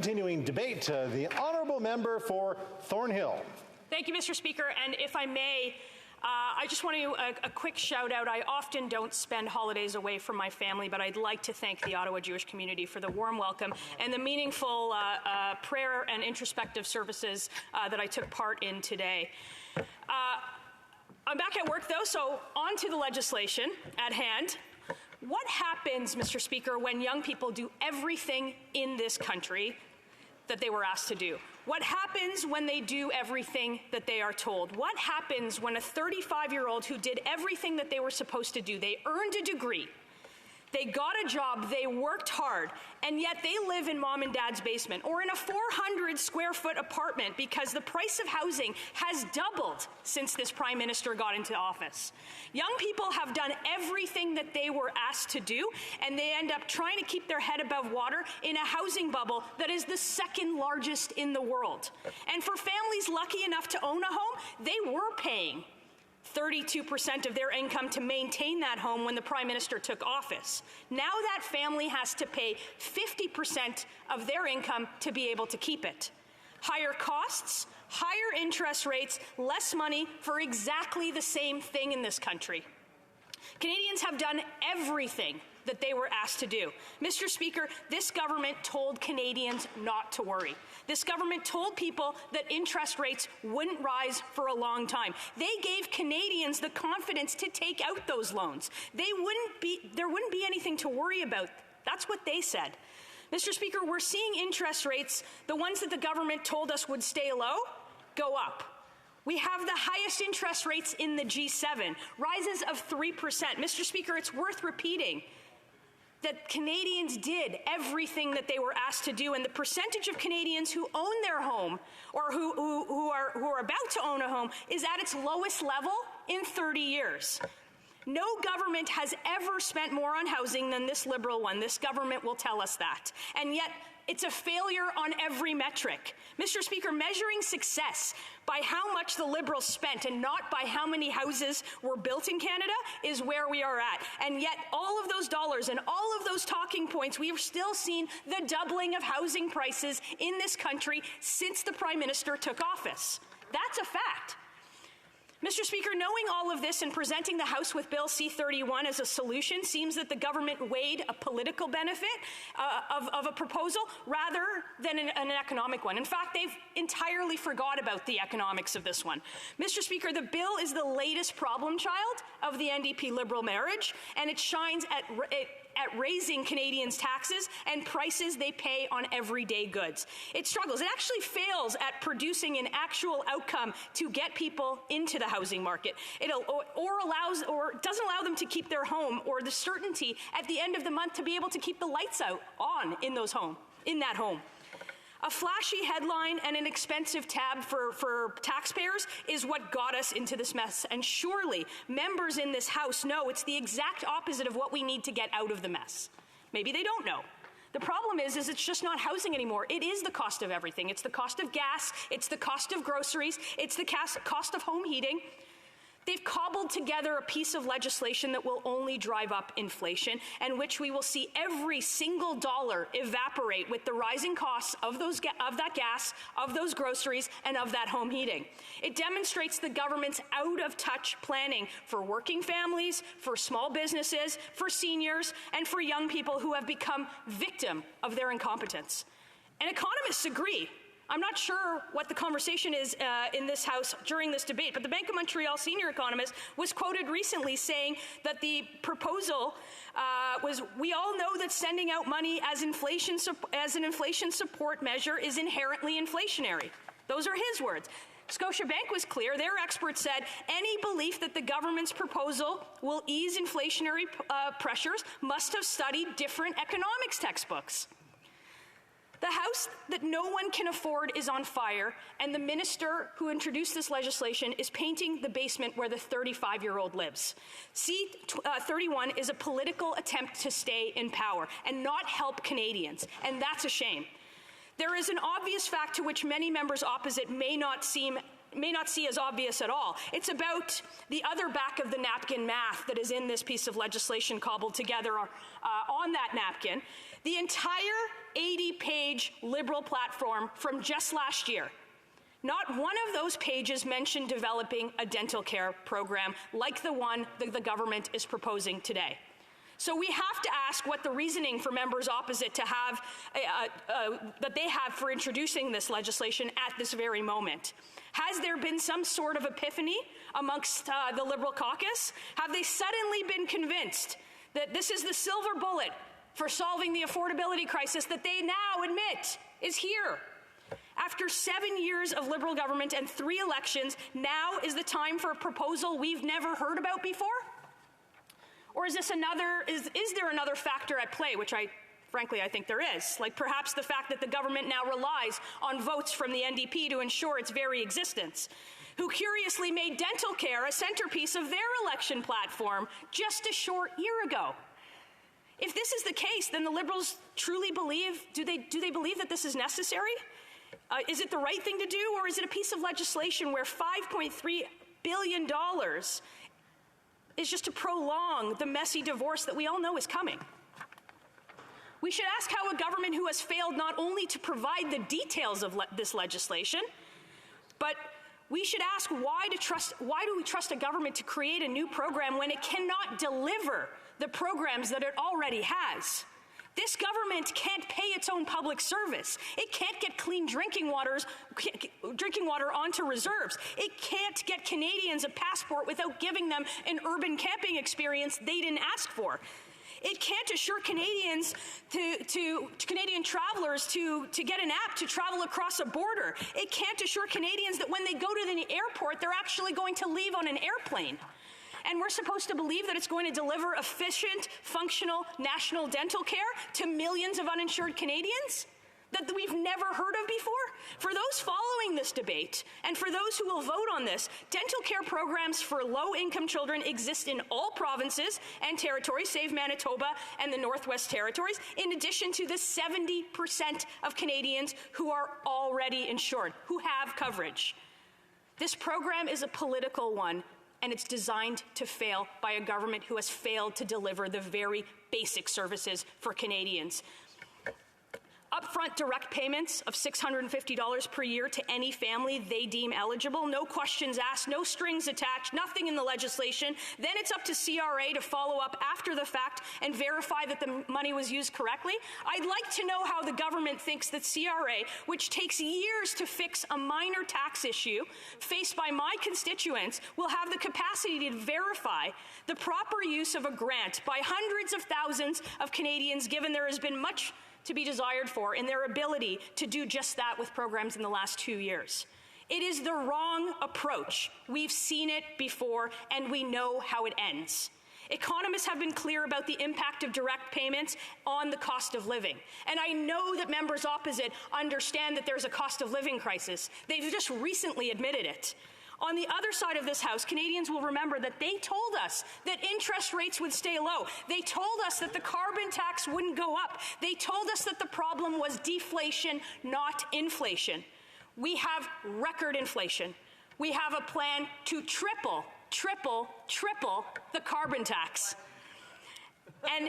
Continuing debate, the honourable member for Thornhill. Thank you, Mr. Speaker. And if I may, I just want to a quick shout out. I often don't spend holidays away from my family, but I'd like to thank the Ottawa Jewish community for the warm welcome and the meaningful prayer and introspective services that I took part in today. I'm back at work, though, so on to the legislation at hand. What happens, Mr. Speaker, when young people do everything in this country that they were asked to do? What happens when they do everything that they are told? What happens when a 35-year-old who did everything that they were supposed to do, they earned a degree, they got a job, they worked hard, and yet they live in mom and dad's basement or in a 400-square-foot apartment because the price of housing has doubled since this Prime Minister got into office. Young people have done everything that they were asked to do, and they end up trying to keep their head above water in a housing bubble that is the second largest in the world. And for families lucky enough to own a home, they were paying 32% of their income to maintain that home when the Prime Minister took office. Now that family has to pay 50% of their income to be able to keep it. Higher costs, higher interest rates, less money for exactly the same thing in this country. Canadians have done everything that they were asked to do. Mr. Speaker, this government told Canadians not to worry. This government told people that interest rates wouldn't rise for a long time. They gave Canadians the confidence to take out those loans. There wouldn't be anything to worry about. That's what they said. Mr. Speaker, we're seeing interest rates, the ones that the government told us would stay low, go up. We have the highest interest rates in the G7, rises of 3%. Mr. Speaker, it's worth repeating that Canadians did everything that they were asked to do, and the percentage of Canadians who own their home or who are about to own a home is at its lowest level in 30 years. No government has ever spent more on housing than this Liberal one. This government will tell us that. And yet, it's a failure on every metric. Mr. Speaker, measuring success by how much the Liberals spent and not by how many houses were built in Canada is where we are at. And yet, all of those dollars and all of those talking points, we have still seen the doubling of housing prices in this country since the Prime Minister took office. That's a fact. Mr. Speaker, knowing all of this and presenting the House with Bill C-31 as a solution seems that the government weighed a political benefit of a proposal rather than an economic one. In fact, they've entirely forgot about the economics of this one. Mr. Speaker, the bill is the latest problem child of the NDP Liberal marriage, and it shines at raising Canadians' taxes and prices they pay on everyday goods. It struggles. It actually fails at producing an actual outcome to get people into the housing market. It doesn't allow them to keep their home or the certainty at the end of the month to be able to keep the lights on in that home. A flashy headline and an expensive tab for taxpayers is what got us into this mess. And surely members in this House know it's the exact opposite of what we need to get out of the mess. Maybe they don't know. The problem is it's just not housing anymore. It is the cost of everything. It's the cost of gas. It's the cost of groceries. It's the cost of home heating. They've cobbled together a piece of legislation that will only drive up inflation and which we will see every single dollar evaporate with the rising costs of that gas, of those groceries, and of that home heating. It demonstrates the government's out-of-touch planning for working families, for small businesses, for seniors, and for young people who have become victim of their incompetence. And economists agree. I'm not sure what the conversation is in this House during this debate, but the Bank of Montreal senior economist was quoted recently saying that the proposal was, we all know that sending out money as an inflation support measure is inherently inflationary. Those are his words. Scotiabank was clear. Their experts said any belief that the government's proposal will ease inflationary pressures must have studied different economics textbooks. The house that no one can afford is on fire, and the minister who introduced this legislation is painting the basement where the 35-year-old lives. C-31 is a political attempt to stay in power and not help Canadians, and that's a shame. There is an obvious fact to which many members opposite may not see as obvious at all. It's about the other back of the napkin math that is in this piece of legislation cobbled together on that napkin. The entire 180-page Liberal platform from just last year. Not one of those pages mentioned developing a dental care program like the one that the government is proposing today. So we have to ask what the reasoning for members opposite to have that they have for introducing this legislation at this very moment. Has there been some sort of epiphany amongst the Liberal caucus? Have they suddenly been convinced that this is the silver bullet for solving the affordability crisis that they now admit is here? After 7 years of Liberal government and 3 elections, now is the time for a proposal we've never heard about before? Or is there another factor at play, which frankly, I think there is, like perhaps the fact that the government now relies on votes from the NDP to ensure its very existence, who curiously made dental care a centerpiece of their election platform just a short year ago. If this is the case, then the Liberals truly believe, do they believe that this is necessary? Is it the right thing to do, or is it a piece of legislation where $5.3 billion is just to prolong the messy divorce that we all know is coming? We should ask how a government who has failed not only to provide the details of this legislation, but we should ask why do we trust a government to create a new program when it cannot deliver the programs that it already has? This government can't pay its own public service. It can't get clean drinking water onto reserves. It can't get Canadians a passport without giving them an urban camping experience they didn't ask for. It can't assure Canadians Canadian travelers to get an app to travel across a border. It can't assure Canadians that when they go to the airport, they're actually going to leave on an airplane. And we're supposed to believe that it's going to deliver efficient, functional, national dental care to millions of uninsured Canadians that we've never heard of before? For those following this debate, and for those who will vote on this, dental care programs for low-income children exist in all provinces and territories, save Manitoba and the Northwest Territories, in addition to the 70% of Canadians who are already insured, who have coverage. This program is a political one, and it's designed to fail by a government who has failed to deliver the very basic services for Canadians. Upfront direct payments of $650 per year to any family they deem eligible, no questions asked, no strings attached, nothing in the legislation. Then it's up to CRA to follow up after the fact and verify that the money was used correctly. I'd like to know how the government thinks that CRA, which takes years to fix a minor tax issue faced by my constituents, will have the capacity to verify the proper use of a grant by hundreds of thousands of Canadians, given there has been much to be desired for in their ability to do just that with programs in the last 2 years. It is the wrong approach. We've seen it before, and we know how it ends. Economists have been clear about the impact of direct payments on the cost of living. And I know that members opposite understand that there's a cost of living crisis. They've just recently admitted it. On the other side of this House, Canadians will remember that they told us that interest rates would stay low. They told us that the carbon tax wouldn't go up. They told us that the problem was deflation, not inflation. We have record inflation. We have a plan to triple the carbon tax. And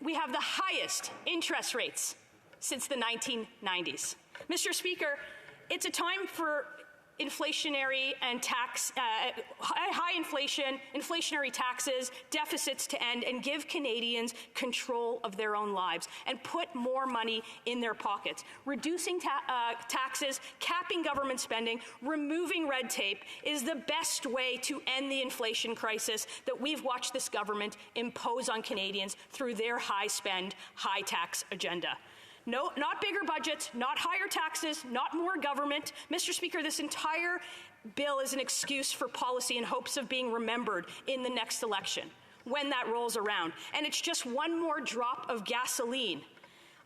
we have the highest interest rates since the 1990s. Mr. Speaker, it's a time for inflationary and high inflation, inflationary taxes, deficits to end, and give Canadians control of their own lives and put more money in their pockets. Reducing taxes, capping government spending, removing red tape is the best way to end the inflation crisis that we've watched this government impose on Canadians through their high spend, high tax agenda. No, not bigger budgets, not higher taxes, not more government. Mr. Speaker, this entire bill is an excuse for policy in hopes of being remembered in the next election when that rolls around. And it's just one more drop of gasoline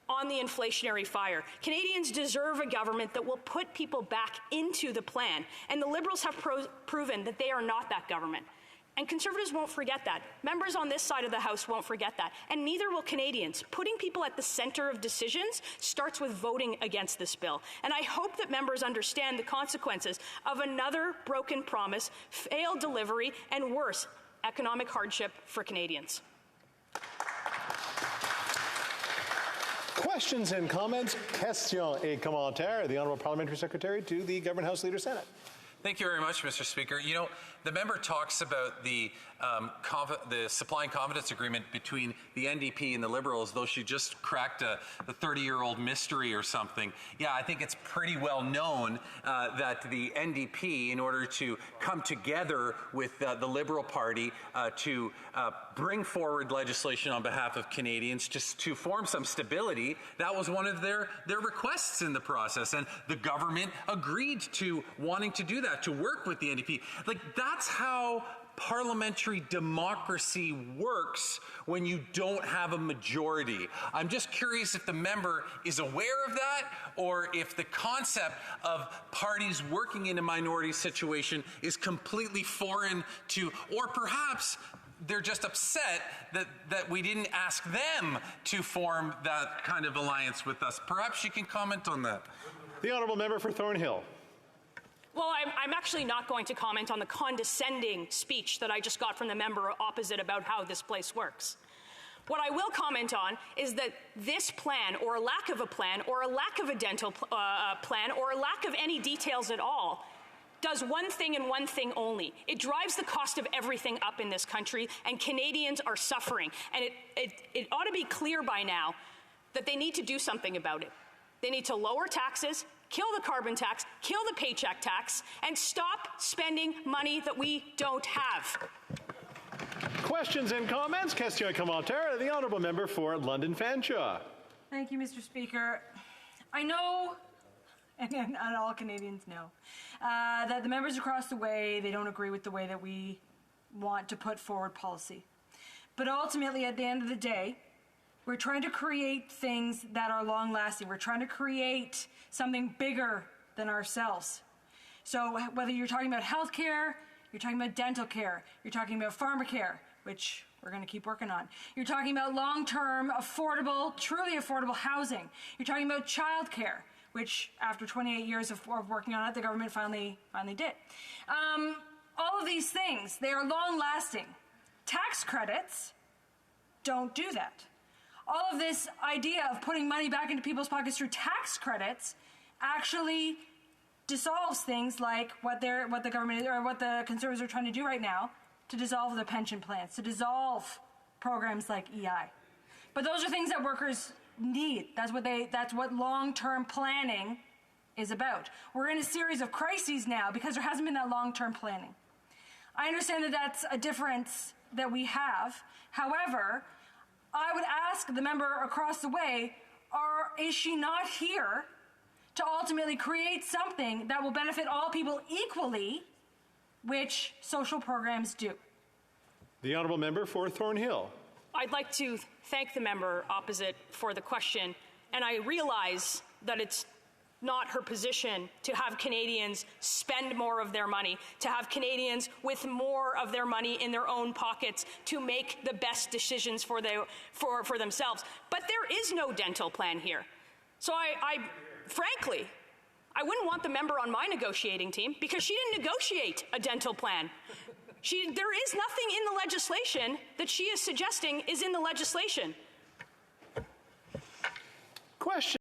on the inflationary fire. Canadians deserve a government that will put people back into the plan. And the Liberals have proven that they are not that government. And Conservatives won't forget that. Members on this side of the House won't forget that. And neither will Canadians. Putting people at the center of decisions starts with voting against this bill. And I hope that members understand the consequences of another broken promise, failed delivery, and worse, economic hardship for Canadians. Questions and comments? Questions et commentaires. The Honourable Parliamentary Secretary to the Government House Leader Senate. Thank you very much, Mr. Speaker. You know, the member talks about the supply and confidence agreement between the NDP and the Liberals, though she just cracked the 30-year-old mystery or something. Yeah, I think it's pretty well known that the NDP, in order to come together with the Liberal Party to bring forward legislation on behalf of Canadians just to form some stability, that was one of their requests in the process. And the government agreed to wanting to do that, to work with the NDP. Like, that's how parliamentary democracy works when you don't have a majority. I'm just curious if the member is aware of that, or if the concept of parties working in a minority situation is completely foreign to, or perhaps they're just upset that we didn't ask them to form that kind of alliance with us. Perhaps you can comment on that. The Honourable Member for Thornhill. Well, I'm actually not going to comment on the condescending speech that I just got from the member opposite about how this place works. What I will comment on is that this plan, or a lack of a plan, or a lack of a dental plan, or a lack of any details at all, does one thing and one thing only. It drives the cost of everything up in this country, and Canadians are suffering. And it ought to be clear by now that they need to do something about it. They need to lower taxes, kill the carbon tax, kill the paycheck tax, and stop spending money that we don't have. Questions and comments? Question et commentaire. The Honourable Member for London Fanshawe. Thank you, Mr. Speaker. I know, and all Canadians know, that the members across the way, they don't agree with the way that we want to put forward policy. But ultimately, at the end of the day, we're trying to create things that are long-lasting. We're trying to create something bigger than ourselves. So whether you're talking about healthcare, you're talking about dental care, you're talking about pharmacare, which we're going to keep working on. You're talking about long-term, affordable, truly affordable housing. You're talking about childcare, which after 28 years of working on it, the government finally did. All of these things, they are long-lasting. Tax credits don't do that. All of this idea of putting money back into people's pockets through tax credits actually dissolves things like what the government or what the Conservatives are trying to do right now, to dissolve the pension plans, to dissolve programs like EI. But those are things that workers need. That's what long-term planning is about. We're in a series of crises now because there hasn't been that long-term planning. I understand that that's a difference that we have. However, I would ask the member across the way, is she not here to ultimately create something that will benefit all people equally, which social programs do? The Honourable Member for Thornhill. I'd like to thank the member opposite for the question, and I realize that it's not her position to have Canadians spend more of their money, to have Canadians with more of their money in their own pockets to make the best decisions for themselves. But there is no dental plan here. So frankly, I wouldn't want the member on my negotiating team because she didn't negotiate a dental plan. There is nothing in the legislation that she is suggesting is in the legislation. Question.